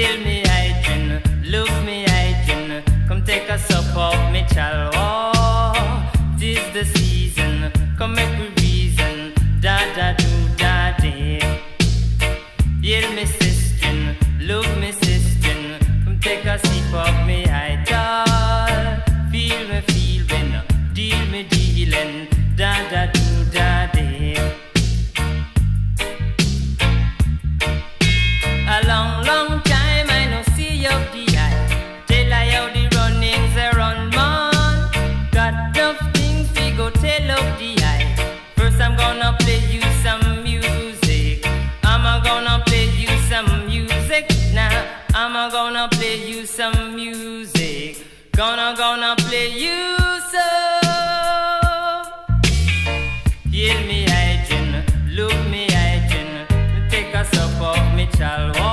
Heal me hygiene, look me hygiene. Come take a sup of me chalwa. Tis the season, come make me reason. Da da do da day. Heal me sister, look me sister. Come take a sip of me idol. Feel me feeling, deal me dealing. Da da do da day. A long, long time I no see you the eye. Tell I how the runnings they run man. Got enough things we go tell up the eye. First I'm gonna play you some music. I'm gonna play you some music now. I'm gonna play you some music. Gonna play you some. Heal me hygiene, look me hygiene. Take a sup of me chalwa.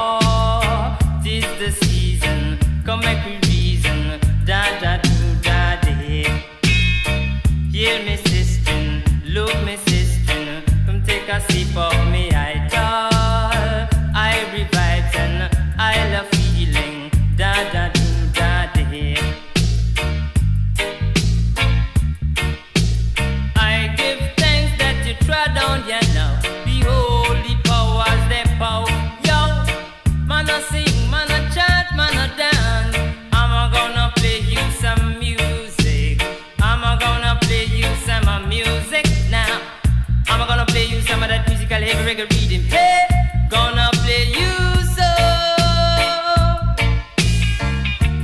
Tis the season, come make me reason. Da da do da day. Heal me sister, look me sister. Come take a sip of me idol. I revive and I love feeling. Da da do da day. I give thanks that you trod down here now. Behold the powers they power. Yo, man a sing, man a chant, man a dance. I'm gonna play you some music. I'm gonna play you some music now. I'm gonna play you some of that musical heavy reggae reading. Hey, gonna play you some.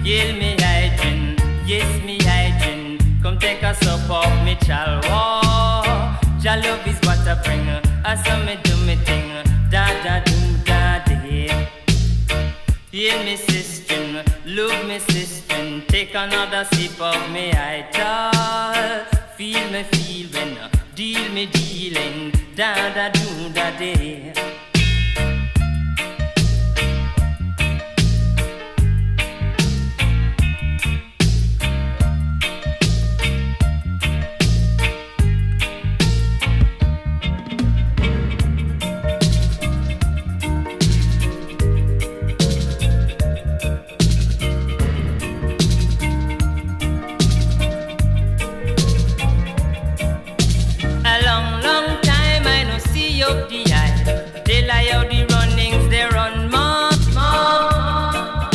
Heal me hygiene, yes me hygiene. Come take a sup of me chalwa. Your love is what I bring. I saw me do me thing. Da da do da day. Heal me sister, look me sister. Take another sip of me idol. Feel me feeling, deal me dealing. Da da do da day. A long, long time I no see you the eye. Tell I how the runnings they run more, more.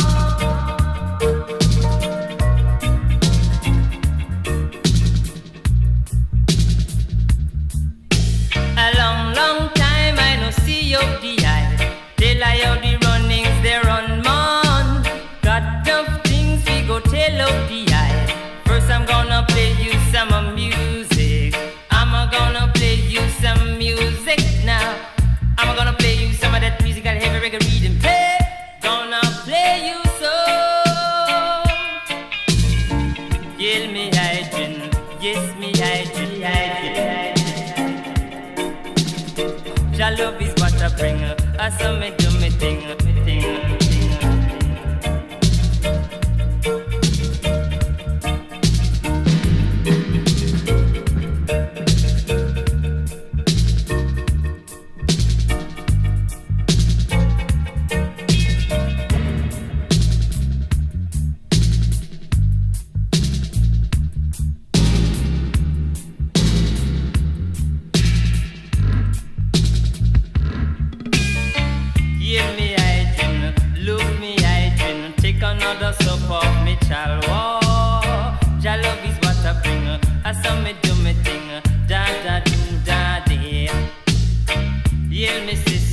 A long, long time I no see you the eye. Tell I how the runnings they run man. Got tough things we go tell up the eye. First I'm gonna play you some music. I'm gonna play you some music now. I'm gonna play you some of that musical heavy reggae reading. Hey, gonna play you some. Heal me hygiene, yes me hygiene, hygiene. Your love is what I bring. I saw me do me thing, me thing. Heal me hygiene, look me hygiene. Take another sup of me chalwa. Your love is what I bring. I saw me do me thing. Da da do da day. Heal me sister.